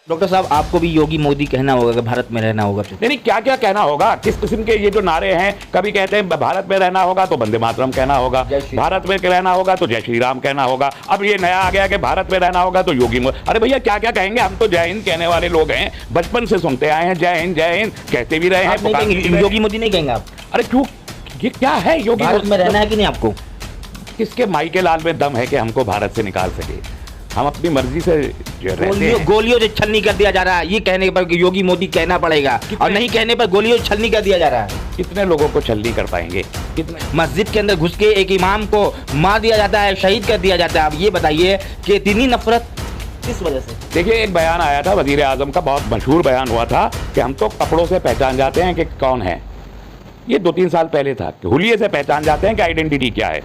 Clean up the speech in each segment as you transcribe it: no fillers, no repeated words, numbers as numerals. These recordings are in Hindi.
डॉक्टर साहब, आपको भी योगी मोदी कहना होगा कि भारत में रहना होगा फिर? नहीं, क्या क्या कहना होगा, किस किस्म के ये जो नारे हैं। कभी कहते हैं भारत में रहना होगा तो वंदे मातरम कहना होगा, भारत में रहना होगा तो जय श्री राम कहना होगा। अब ये नया आ गया कि भारत में रहना होगा तो योगी मोदी। अरे भैया, क्या क्या कहेंगे, हम तो जय हिंद कहने वाले लोग हैं, बचपन से सुनते आए हैं जय हिंद कहते भी रहे हैं। योगी मोदी नहीं कहेंगे आप? अरे क्यों, ये क्या है योगी? भारत में रहना है कि नहीं आपको? किसके माई के लाल में दम है कि हमको भारत से निकाल सके? हम अपनी मर्जी से गोलियों से छलनी कर दिया जा रहा है, ये कहने पर योगी मोदी कहना पड़ेगा, और नहीं कहने पर गोलियों से छलनी कर दिया जा रहा है। कितने लोगों को छलनी कर पाएंगे? कितने? मस्जिद के अंदर घुस के एक इमाम को मार दिया जाता है, शहीद कर दिया जाता है। अब ये बताइए कि इतनी नफरत किस वजह से? देखिए, एक बयान आया था वजीर आजम का, बहुत मशहूर बयान हुआ था कि हम तो कपड़ों से पहचान जाते हैं कि कौन है। ये 2-3 साल पहले था कि हुलिये से पहचान जाते हैं कि आइडेंटिटी क्या है।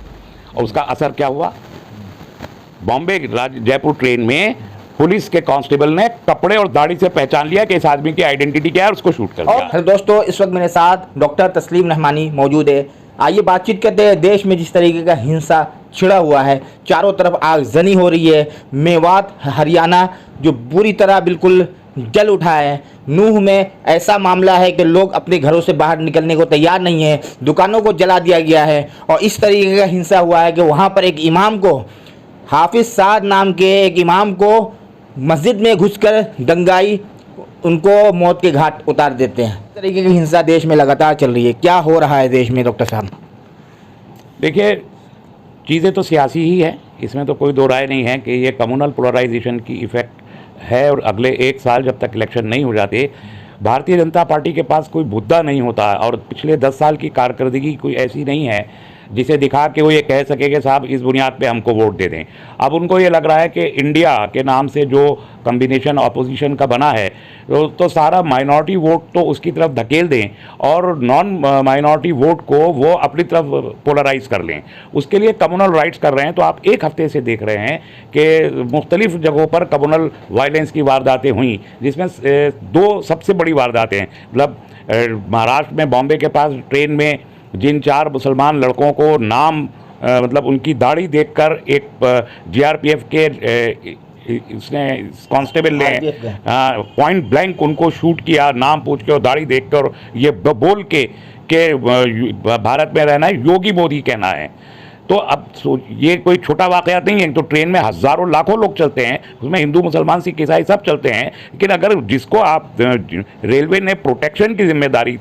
और उसका असर क्या हुआ? बॉम्बे जयपुर ट्रेन में पुलिस के कांस्टेबल ने कपड़े और दाढ़ी से पहचान लिया कि इस आदमी की आइडेंटिटी क्या है और उसको शूट कर दिया। और दोस्तों, इस वक्त मेरे साथ डॉक्टर तस्लीम रहमानी मौजूद है। आइए बातचीत करते हैं। देश में जिस तरीके का हिंसा छिड़ा हुआ है, चारों तरफ आगजनी हो रही है, मेवात हरियाणा जो बुरी तरह बिल्कुल जल उठा है, नूह में ऐसा मामला है कि लोग अपने घरों से बाहर निकलने को तैयार नहीं है, दुकानों को जला दिया गया है, और इस तरीके का हिंसा हुआ है कि वहाँ पर एक इमाम को, हाफिज साद नाम के एक इमाम को मस्जिद में घुसकर दंगाई उनको मौत के घाट उतार देते हैं। इस तरीके की हिंसा देश में लगातार चल रही है। क्या हो रहा है देश में डॉक्टर साहब? देखिए, चीज़ें तो सियासी ही है, इसमें तो कोई दो राय नहीं है कि ये कम्युनल पोलराइजेशन की इफ़ेक्ट है। और अगले 1 साल जब तक इलेक्शन नहीं हो जाते, भारतीय जनता पार्टी के पास कोई मुद्दा नहीं होता। और पिछले 10 साल की कारकर्दगी कोई ऐसी नहीं है जिसे दिखा के वो ये कह सके कि साहब इस बुनियाद पे हमको वोट दे दें। अब उनको ये लग रहा है कि इंडिया के नाम से जो कम्बिनेशन अपोजिशन का बना है तो सारा माइनॉरिटी वोट तो उसकी तरफ धकेल दें और नॉन माइनॉरिटी वोट को वो अपनी तरफ पोलराइज कर लें। उसके लिए कम्युनल राइट्स कर रहे हैं। तो आप एक हफ्ते से देख रहे हैं कि मुख्तलिफ जगहों पर कम्युनल वायलेंस की वारदातें हुई, जिसमें 2 सबसे बड़ी वारदातें, मतलब महाराष्ट्र में बॉम्बे के पास ट्रेन में जिन 4 मुसलमान लड़कों को नाम मतलब उनकी दाढ़ी देखकर एक जीआरपीएफ के उसने कांस्टेबल ने पॉइंट ब्लैंक उनको शूट किया, नाम पूछ के और दाढ़ी देखकर, ये बोल के भारत में रहना है, योगी मोदी कहना है। तो अब ये कोई छोटा वाकया नहीं है। तो ट्रेन में हज़ारों लाखों लोग चलते हैं, उसमें हिंदू मुसलमान सिख ईसाई सब चलते हैं। लेकिन अगर जिसको आप रेलवे ने प्रोटेक्शन की जिम्मेदारी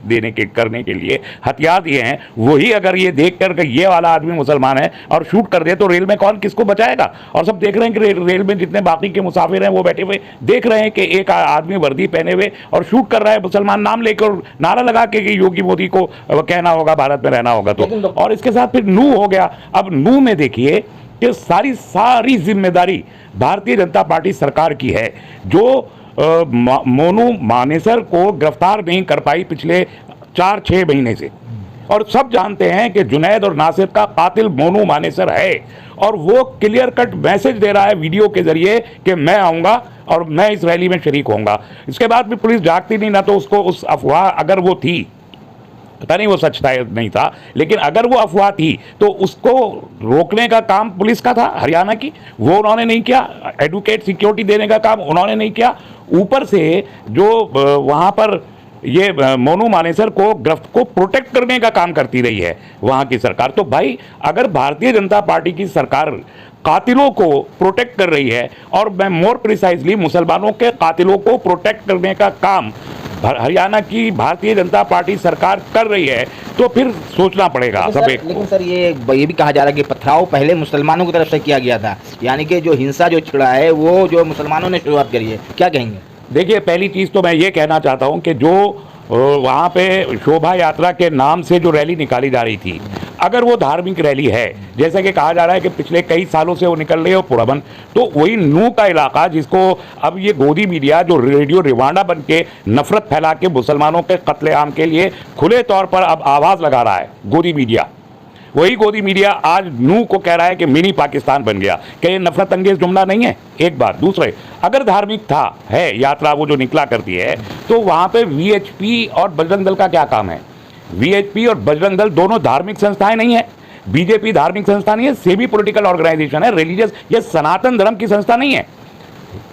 करने के लिए हथियार दिए हैं, वही अगर ये देख कर ये वाला आदमी मुसलमान है और शूट कर दे तो रेल में कौन किसको बचाएगा? और सब देख रहे हैं कि रेल में जितने बाकी के मुसाफिर हैं वो बैठे हुए देख रहे हैं कि एक आदमी वर्दी पहने हुए और शूट कर रहा है मुसलमान नाम लेकर, नारा लगा के कि योगी मोदी को कहना होगा भारत में रहना होगा। तो और इसके साथ फिर नू हो गया। अब नू में देखिए कि सारी जिम्मेदारी भारतीय जनता पार्टी सरकार की है, जो मोनू मानेसर को गिरफ्तार नहीं कर पाई पिछले 4-6 महीने से। और सब जानते हैं कि जुनैद और नासिर का कातिल मोनू मानेसर है, और वो क्लियर कट मैसेज दे रहा है वीडियो के जरिए कि मैं आऊँगा और मैं इस रैली में शरीक होऊंगा। इसके बाद भी पुलिस जागती नहीं, ना तो उसको उस अफवाह, अगर वो थी, पता नहीं वो सच था नहीं था, लेकिन अगर वो अफवाह थी तो उसको रोकने का काम पुलिस का था हरियाणा की, वो उन्होंने नहीं किया। एडवोकेट सिक्योरिटी देने का काम उन्होंने नहीं किया। ऊपर से जो वहाँ पर ये मोनू मानेसर को प्रोटेक्ट करने का काम करती रही है वहाँ की सरकार। तो भाई, अगर भारतीय जनता पार्टी की सरकार कातिलों को प्रोटेक्ट कर रही है, और मैं मोर प्रिसाइजली मुसलमानों के कातिलों को प्रोटेक्ट करने का काम हरियाणा की भारतीय जनता पार्टी सरकार कर रही है, तो फिर सोचना पड़ेगा सब एक। लेकिन सर, ये भी कहा जा रहा है कि पथराव पहले मुसलमानों की तरफ से किया गया था, यानी कि जो हिंसा जो छिड़ा है वो जो मुसलमानों ने शुरुआत करी है। क्या कहेंगे? देखिए, पहली चीज़ तो मैं ये कहना चाहता हूँ कि जो वहाँ पे शोभा यात्रा के नाम से जो रैली निकाली जा रही थी, अगर वो धार्मिक रैली है, जैसा कि कहा जा रहा है कि पिछले कई सालों से वो निकल रही है पुरबन, तो वही नू का इलाका जिसको अब ये गोदी मीडिया जो रेडियो रिवांडा बन के नफरत फैला के मुसलमानों के कत्लेआम के लिए खुले तौर पर अब आवाज़ लगा रहा है, गोदी मीडिया, वही गोदी मीडिया आज नू को कह रहा है कि मिनी पाकिस्तान बन गया। क्या ये नफरत अंगेज जुमला नहीं है? एक बात। दूसरे, अगर धार्मिक था है यात्रा वो जो निकला करती है, तो वहाँ पे वीएचपी और बजरंग दल का क्या काम है? वीएचपी और बजरंग दल दोनों धार्मिक संस्थाएं नहीं है। बीजेपी धार्मिक संस्था नहीं है, सेमी पॉलिटिकल ऑर्गेनाइजेशन है, रिलीजियस, ये सनातन धर्म की संस्था नहीं है।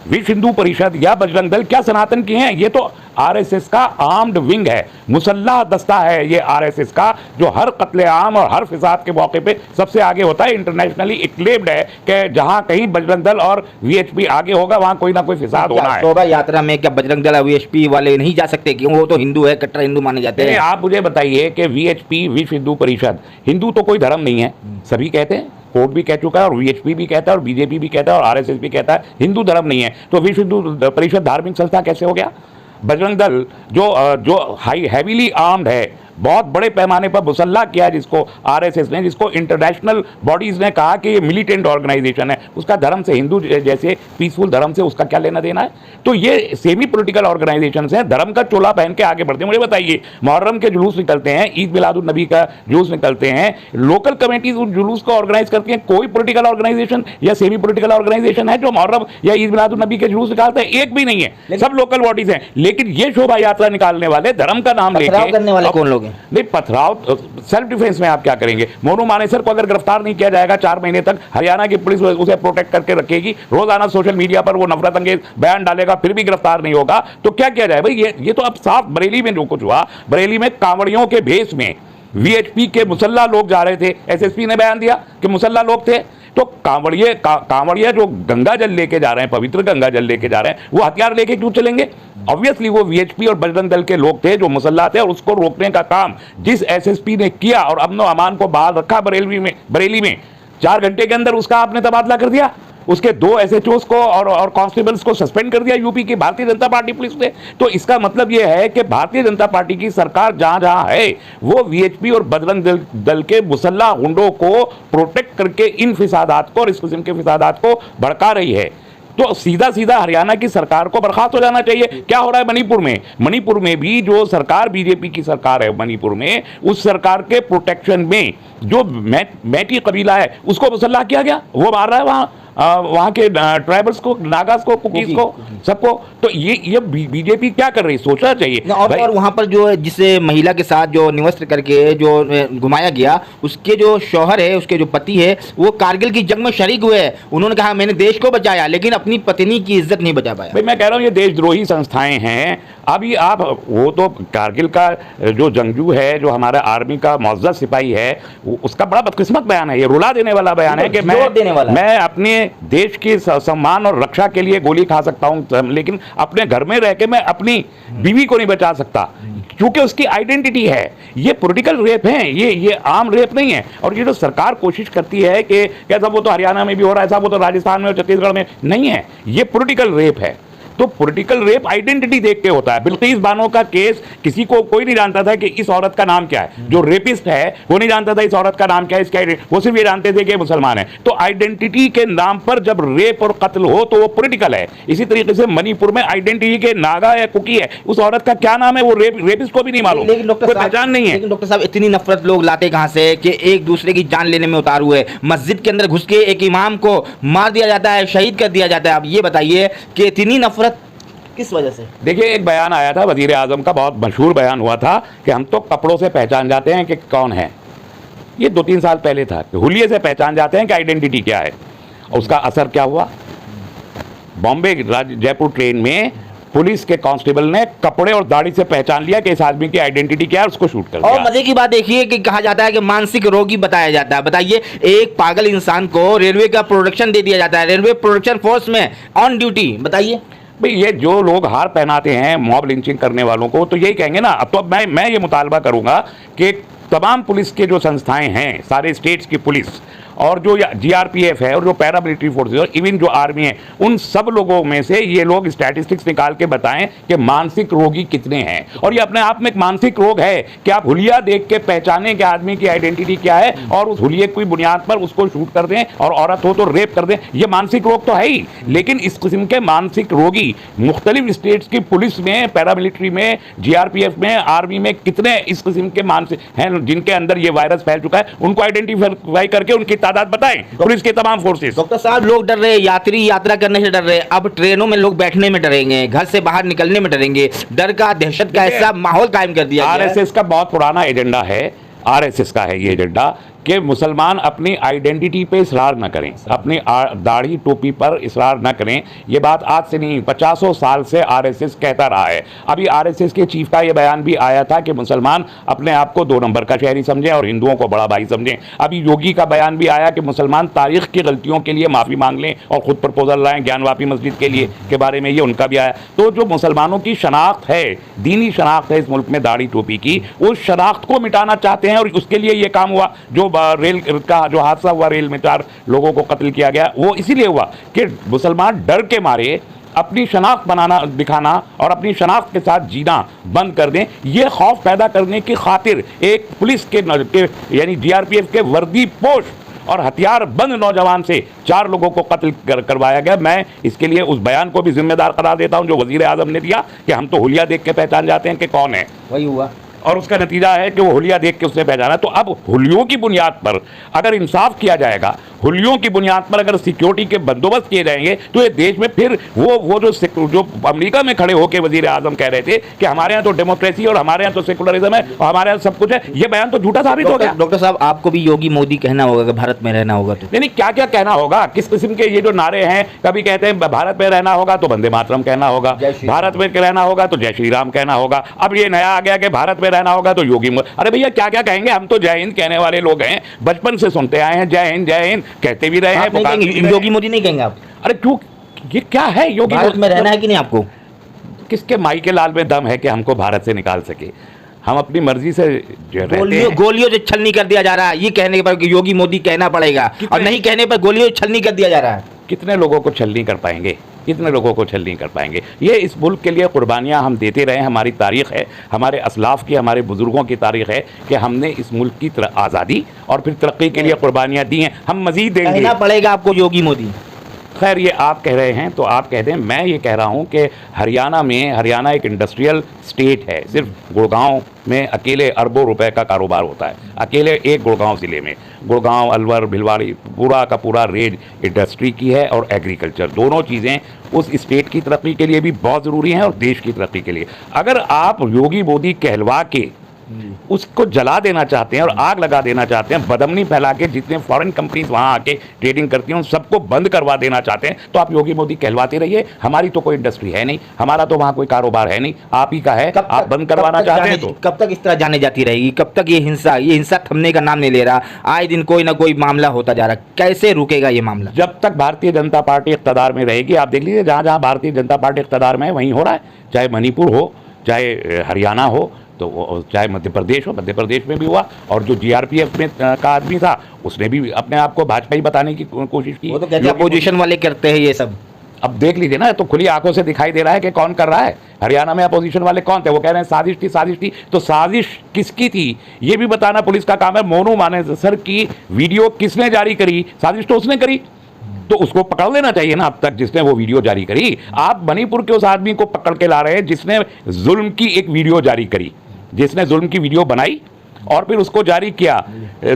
विश्व हिंदू परिषद या बजरंग दल क्या सनातन की हैं? ये तो आरएसएस का आर्म्ड विंग है, मुसल्लाह दस्ता है ये आरएसएस का, जो हर कत्लेआम और हर फिसाद के मौके पे सबसे आगे होता है। इंटरनेशनली एक्लेम्ड है कि जहां कहीं बजरंग दल और वीएचपी आगे होगा वहां कोई ना कोई फिसाद होना है। शोभा यात्रा में क्या बजरंग दल और वीएचपी वाले नहीं जा सकते? क्यों? वो तो हिंदू है, कट्टर हिंदू माने जाते हैं। आप मुझे बताइए कि वीएचपी, विश्व हिंदू परिषद, हिंदू तो कोई धर्म नहीं है, सभी कहते हैं, कोर्ट भी कह चुका है और वीएचपी भी कहता है और बीजेपी भी कहता है और आरएसएस भी कहता है हिंदू धर्म नहीं है। तो विश्व हिंदू परिषद धार्मिक संस्था कैसे हो गया? बजरंग दल जो हाई हैवीली आर्म्ड है, बहुत बड़े पैमाने पर मुसल्ला किया जिसको आरएसएस ने, जिसको इंटरनेशनल बॉडीज ने कहा कि ये मिलिटेंट ऑर्गेनाइजेशन है, उसका धर्म से, हिंदू जैसे पीसफुल धर्म से उसका क्या लेना देना है? तो ये सेमी पॉलिटिकल ऑर्गेनाइजेशन हैं, धर्म का चोला पहन के आगे बढ़ते हैं। मुझे बताइए, मुहर्रम के जुलूस निकलते हैं, ईद मिलादुन नबी का जुलूस निकलते हैं, लोकल कमेटीज उन जुलूस को ऑर्गेनाइज करती हैं। कोई पॉलिटिकल ऑर्गेनाइजेशन या सेमी पॉलिटिकल ऑर्गेनाइजेशन है जो मुहर्रम या ईद मिलादुन नबी के जुलूस निकालता है? एक भी नहीं है, सब लोकल बॉडीज हैं। लेकिन ये शोभा यात्रा निकालने वाले धर्म का नाम लेके करने वाले कौन लोग हैं? नहीं, पथराव सेल्फ डिफेंस में आप क्या करेंगे? मोनू मानेसर को अगर गिरफ्तार नहीं किया जाएगा 4 महीने तक, हरियाणा की पुलिस उसे प्रोटेक्ट करके रखेगी, रोजाना सोशल मीडिया पर वो नफरत अंगेज बयान डालेगा, फिर भी गिरफ्तार नहीं होगा, तो क्या किया जाए भाई? ये तो अब साफ बरेली में जो कुछ हुआ, बरेली में कांवड़ियों के भेष में वीएचपी के मुसल्ला लोग जा रहे थे, एसएसपी ने बयान दिया कि मुसल्ला लोग थे। तो कांवड़िया जो गंगा जल लेके जा रहे हैं, पवित्र गंगा जल लेके जा रहे हैं, वो हथियार लेके क्यों चलेंगे? ऑब्वियसली वो वीएचपी और बजरंग दल के लोग थे जो मुसल्ला थे, और उसको रोकने का काम जिस एसएसपी ने किया और अमन व अमान को बहाल रखा बरेली में 4 घंटे के अंदर उसका आपने तबादला कर दिया, उसके 2 एसएचओस को और कांस्टेबल्स को सस्पेंड कर दिया यूपी की भारतीय जनता पार्टी पुलिस ने। तो इसका मतलब यह है कि भारतीय जनता पार्टी की सरकार जहां जहां है वो वीएचपी और बजरंग दल के मुसल्ला गुंडों को प्रोटेक्ट करके इन फिसादात को और इस किस्म के फिसादात को भड़का रही है। तो सीधा सीधा हरियाणा की सरकार को बर्खास्त हो जाना चाहिए। क्या हो रहा है मणिपुर में भी जो सरकार बीजेपी की सरकार है मणिपुर में, उस सरकार के प्रोटेक्शन में जो मैटी कबीला है उसको मुसल्ला किया गया, वो मार रहा है वहाँ के ट्राइबल्स को, नागास को, कुकीज को, सबको। तो ये बीजेपी क्या कर रही है, सोचना चाहिए। और वहाँ पर जो जिसे महिला के साथ जो निवस्त्र करके जो घुमाया गया, उसके जो शौहर है, उसके जो पति है, वो कारगिल की जंग में शरीक हुए हैं। उन्होंने कहा मैंने देश को बचाया, लेकिन अपनी पत्नी की इज्जत नहीं बचा पाया। भाई मैं कह रहा हूँ ये देशद्रोही संस्थाएं हैं। अभी आप वो तो कारगिल का जो जंगजू है, जो हमारा आर्मी का मुअज़्ज़ज़ सिपाही है, उसका बड़ा बदकिस्मत बयान है, ये रुला देने वाला बयान है कि मैं अपने देश के सम्मान और रक्षा के लिए गोली खा सकता हूं, लेकिन अपने घर में रह के मैं अपनी बीवी को नहीं बचा सकता, क्योंकि उसकी आइडेंटिटी है। ये पॉलिटिकल रेप है, ये आम रेप नहीं है। और ये जो सरकार कोशिश करती है कि कैसा वो तो हरियाणा में भी हो रहा है, ऐसा वो तो राजस्थान में और छत्तीसगढ़ में नहीं है, ये पॉलिटिकल रेप है। तो पॉलिटिकल रेप आइडेंटिटी देख के होता है। बिल्किस बानो का केस किसी को कोई नहीं जानता था कि इस औरत का नाम क्या है, जो रेपिस्ट है वो नहीं जानता था इस औरत का नाम क्या है, इसका वो सिर्फ ये जानते थे कि मुसलमान है। तो आइडेंटिटी के नाम पर जब रेप और कत्ल हो तो वो पॉलिटिकल है। इसी तरीके से मणिपुर में आइडेंटिटी के नागा या कुकी है, उस औरत का क्या नाम है वो रेपिस्ट को भी नहीं मालूम, कोई पहचान नहीं है। लेकिन डॉक्टर साहब इतनी नफरत लोग लाते कहां से कि एक दूसरे की जान लेने में उतारू है। मस्जिद के अंदर घुस के एक इमाम को मार दिया जाता है, शहीद कर दिया जाता है। अब ये बताइए कि इतनी नफरत किस वजह से? देखिए, एक बयान आया था वजीर आजम का, बहुत मशहूर बयान हुआ था कि हम तो कपड़ों से पहचान जाते हैं कि कौन है। ये 2-3 साल पहले था कि हुलिये से पहचान जाते हैं कि आइडेंटिटी क्या है। और उसका असर क्या हुआ? बॉम्बे जयपुर ट्रेन में पुलिस के कांस्टेबल ने कपड़े और दाढ़ी से पहचान लिया कि इस आदमी की आइडेंटिटी क्या है, उसको शूट कर दिया। और मजे की बात देखिए कि कहा जाता है कि मानसिक रोगी बताया जाता है। बताइए, एक पागल इंसान को रेलवे का प्रोडक्शन दे दिया जाता है, रेलवे प्रोडक्शन फोर्स में ऑन ड्यूटी। बताइए भाई, ये जो लोग हार पहनाते हैं मॉब लिंचिंग करने वालों को, तो यही कहेंगे ना। अब तो मैं ये मुतालबा करूंगा कि तमाम पुलिस के जो संस्थाएं हैं, सारे स्टेट्स की पुलिस और जो जीआरपीएफ है और जो पैरामिलिट्री फोर्सेज और इवन जो आर्मी है, उन सब लोगों में से ये लोग स्टैटिस्टिक्स निकाल के बताएं कि मानसिक रोगी कितने हैं। और ये अपने आप में एक मानसिक रोग है कि आप हुलिया देख के पहचानें कि आदमी की आइडेंटिटी क्या है और उस हुलिये की बुनियाद पर उसको शूट कर दें, और औरत हो तो रेप कर दें। ये मानसिक रोग तो है ही, लेकिन इस किस्म के मानसिक रोगी मुख्तलिफ स्टेट्स की पुलिस में, पैरामिलिट्री में, जीआरपीएफ में, आर्मी में कितने इस किस्म के मानसिक हैं जिनके अंदर ये वायरस फैल चुका है, उनको आइडेंटिफाई करके उनकी तादाद बताएं पुलिस के तमाम फोर्सेस। डॉक्टर साहब, लोग डर रहे, यात्री यात्रा करने से डर रहे, अब ट्रेनों में लोग बैठने में डरेंगे, घर से बाहर निकलने में डरेंगे। डर का, दहशत का ऐसा माहौल कायम कर दिया। आरएसएस का बहुत पुराना एजेंडा है, आरएसएस का है ये एजेंडा कि मुसलमान अपनी आइडेंटिटी पे इसरार न करें, अपनी दाढ़ी टोपी पर इसरार न करें। ये बात आज से नहीं, 50 साल से आरएसएस कहता रहा है। अभी आरएसएस के चीफ का ये बयान भी आया था कि मुसलमान अपने आप को 2 नंबर का शहरी समझें और हिंदुओं को बड़ा भाई समझें। अभी योगी का बयान भी आया कि मुसलमान तारीख की गलतियों के लिए माफ़ी मांग लें और खुद प्रपोजल लाएं ज्ञानवापी मस्जिद के लिए के बारे में, ये उनका भी आया। तो जो मुसलमानों की शनाख्त है, दीनी शनाख्त है इस मुल्क में दाढ़ी टोपी की, उस शनाख्त को मिटाना चाहते हैं और उसके लिए ये काम हुआ। जो रेल का जो हादसा हुआ, रेल में 4 लोगों को कत्ल किया गया, वो इसीलिए हुआ कि मुसलमान डर के मारे अपनी शनाख्त बनाना दिखाना और अपनी शनाख्त के साथ जीना बंद कर दें। ये खौफ पैदा करने की खातिर एक पुलिस के यानी जीआरपीएफ के वर्दी पोश और हथियार बंद नौजवान से 4 लोगों को कत्ल करवाया गया। मैं इसके लिए उस बयान को भी जिम्मेदार करार देता हूं जो वजीर आजम ने दिया कि हम तो हुलिया देख के पहचान जाते हैं कि कौन है। वही हुआ और उसका नतीजा है कि वो हुलिया देख के उसने पहचाना। तो अब हुलियों की बुनियाद पर अगर इंसाफ किया जाएगा, हुलियों की बुनियाद पर अगर सिक्योरिटी के बंदोबस्त किए जाएंगे, तो ये देश में फिर वो जो अमेरिका में खड़े होकर वजीर आजम कह रहे थे कि हमारे यहाँ तो डेमोक्रेसी और हमारे यहाँ तो सेकुलरिज्म है और हमारे यहाँ सब कुछ है, ये बयान तो झूठा साबित हो गया। डॉक्टर साहब, आपको भी योगी मोदी कहना होगा कि भारत में रहना होगा तो नहीं, क्या क्या कहना होगा, किस किस्म के ये जो नारे हैं। कभी कहते हैं भारत में रहना होगा तो वंदे मातरम कहना होगा, भारत में रहना होगा तो जय श्री राम कहना होगा। अब ये नया आ गया कि भारत में रहना होगा तो योगी। अरे भैया, क्या क्या कहेंगे, हम तो जय हिंद कहने वाले लोग हैं, बचपन से सुनते आए हैं जय हिंद कहते भी रहे हैं। योगी मोदी नहीं कहेंगे आप? अरे क्यों, ये क्या है? योगी भारत में रहना है कि नहीं आपको? किसके माई के लाल में दम है कि हमको भारत से निकाल सके? हम अपनी मर्जी से गोलियों से छलनी कर दिया जा रहा है, ये कहने पर योगी मोदी कहना पड़ेगा, और नहीं कहने पर गोलियों से छलनी कर दिया जा रहा है। कितने लोगों को छलनी कर पाएंगे, कितने लोगों को छलनी कर पाएंगे? ये इस मुल्क के लिए कुर्बानियां हम देते रहे, हमारी तारीख है, हमारे असलाफ की, हमारे बुजुर्गों की तारीख है कि हमने इस मुल्क की आज़ादी और फिर तरक्की के लिए कुर्बानियां दी हैं। हम मजीद देंगे। कहना पड़ेगा आपको योगी मोदी। खैर, ये आप कह रहे हैं तो आप कह दें, मैं ये कह रहा हूँ कि हरियाणा एक इंडस्ट्रियल स्टेट है। सिर्फ गुड़गांव में अकेले अरबों रुपए का कारोबार होता है, अकेले एक गुड़गांव ज़िले में। गुड़गांव, अलवर, भिलवाड़ी, पूरा का पूरा रेंज इंडस्ट्री की है और एग्रीकल्चर, दोनों चीज़ें उस स्टेट की तरक्की के लिए भी बहुत ज़रूरी हैं और देश की तरक्की के लिए। अगर आप योगी मोदी कहलवा के उसको जला देना चाहते हैं और आग लगा देना चाहते हैं, बदमनी फैला के जितने फॉरेन कंपनीज वहां आके ट्रेडिंग करती हैं उन सबको बंद करवा देना चाहते हैं, तो आप योगी मोदी कहलवाते रहिए। हमारी तो कोई इंडस्ट्री है नहीं, हमारा तो वहां कोई कारोबार है नहीं, आप ही का है। आप बंद करवाना चाहते हैं तो कब तक इस तरह जाने जाती रहेगी? कब तक ये हिंसा थमने का नाम नहीं ले रहा? आए दिन कोई ना कोई मामला होता जा रहा, कैसे रुकेगा ये मामला? जब तक भारतीय जनता पार्टी इख्तदार में रहेगी, आप देख लीजिए जहां जहां भारतीय जनता पार्टी इख्तदार में है वहीं हो रहा है, चाहे मणिपुर हो, चाहे हरियाणा हो, तो चाहे मध्य प्रदेश हो, मध्य प्रदेश में भी हुआ। और जो जीआरपीएफ में का आदमी था उसने भी अपने आप को भाजपा ही बताने की कोशिश की। वो तो कहते हैं अपोजिशन वाले करते हैं ये सब। अब देख लीजिए ना, तो खुली आंखों से दिखाई दे रहा है कि कौन कर रहा है। हरियाणा में अपोजिशन वाले कौन थे? वो कह रहे हैं साजिश थी। तो साजिश किसकी थी ये भी बताना पुलिस का काम है। मोनू मानेसर की वीडियो किसने जारी करी? साजिश तो उसने करी, तो उसको पकड़ लेना चाहिए ना अब तक जिसने वो वीडियो जारी करी। आप मणिपुर के उस आदमी को पकड़ के ला रहे हैं जिसने जुल्म की एक वीडियो जारी करी, जिसने जुल्म की वीडियो बनाई और फिर उसको जारी किया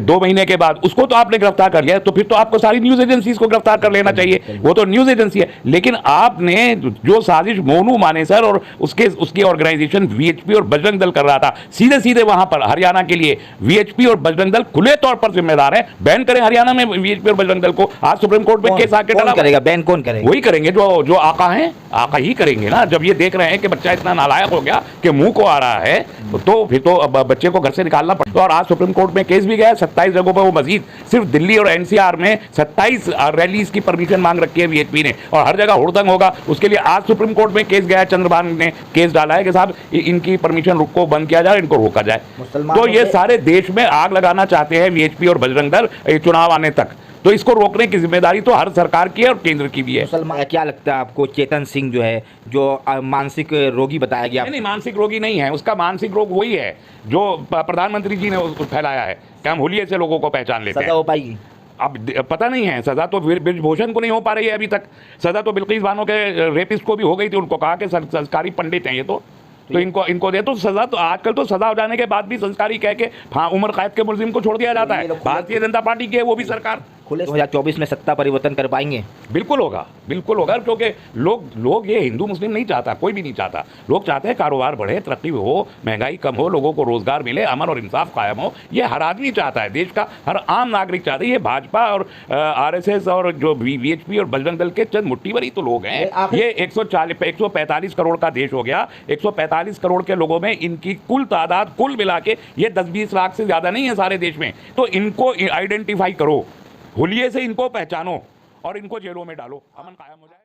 2 महीने के बाद, उसको तो आपने गिरफ्तार कर लिया। तो फिर तो आपको सारी न्यूज़ एजेंसीज को गिरफ्तार कर लेना चाहिए, वो तो न्यूज़ एजेंसी है। लेकिन आपने जो साजिश मोनू मानेसर और उसकी ऑर्गेनाइजेशन वीएचपी और बजरंग दल कर रहा था, सीधे वहां पर हरियाणा के लिए वीएचपी और बजरंग दल खुले तौर पर जिम्मेदार है। बैन करें हरियाणा में वीएचपी और बजरंग दल को। आज सुप्रीम कोर्ट में केस आके डाला, करेगा बैन कौन करेगा? वही करेंगे जो आका हैं, आका ही करेंगे ना। जब ये देख रहे हैं कि बच्चा इतना नालायक हो गया कि मुंह को आ रहा है, तो फिर तो बच्चे को घर से निकालना पड़ता। और आज सुप्रीम कोर्ट में केस भी गया 27 जगहों पर। वो मजीद सिर्फ दिल्ली और एनसीआर में 27 रैलीज की परमिशन मांग रखी है वीएचपी ने, और हर जगह हुड़दंग होगा उसके लिए। आज सुप्रीम कोर्ट में केस गया, चंद्रभान ने केस डाला है कि साहब इनकी परमिशन को बंद किया जाए, इनको रोका जाए। तो ये सारे देश में आग लगाना चाहते हैं वीएचपी और बजरंग दल चुनाव आने तक। तो इसको रोकने की जिम्मेदारी तो हर सरकार की है और केंद्र की भी है। मुसलमान, क्या लगता है आपको चेतन सिंह जो है, जो मानसिक रोगी बताया गया? नहीं, मानसिक रोगी नहीं है, उसका मानसिक रोग वही है जो प्रधानमंत्री जी ने फैलाया है कि हम हुलिये से लोगों को पहचान लेते हैं। सजा हो पाएगी? अब पता नहीं है, सजा तो ब्रिजभूषण को नहीं हो पा रही है अभी तक। सजा तो बिल्किस बानो के रेपिस्ट को भी हो गई थी, उनको कहा कि संस्कारी पंडित हैं ये तो इनको दे। तो सजा तो आजकल तो सजा हो जाने के बाद भी संस्कारी कह के उम्र कैद के मुलजिम को छोड़ दिया जाता है। भारतीय जनता पार्टी की है वो भी सरकार। खुले 2024 में सत्ता परिवर्तन कर पाएंगे? बिल्कुल होगा, बिल्कुल होगा, क्योंकि लोग ये हिंदू मुस्लिम नहीं चाहता, कोई भी नहीं चाहता। लोग चाहते हैं कारोबार बढ़े, तरक्की हो, महंगाई कम हो, लोगों को रोजगार मिले, अमन और इंसाफ कायम हो। ये हर आदमी चाहता है, देश का हर आम नागरिक चाहता है। ये भाजपा और आरएसएस और जो वीएचपी और बजरंग दल के चंद मुट्ठी भर ही तो लोग हैं। ये 145 करोड़ का देश हो गया। 145 करोड़ के लोगों में इनकी कुल तादाद कुल मिला के ये 10-20 लाख से ज़्यादा नहीं है सारे देश में। तो इनको आइडेंटिफाई करो, हुलिये से इनको पहचानो और इनको जेलों में डालो, अमन कायम हो जाए।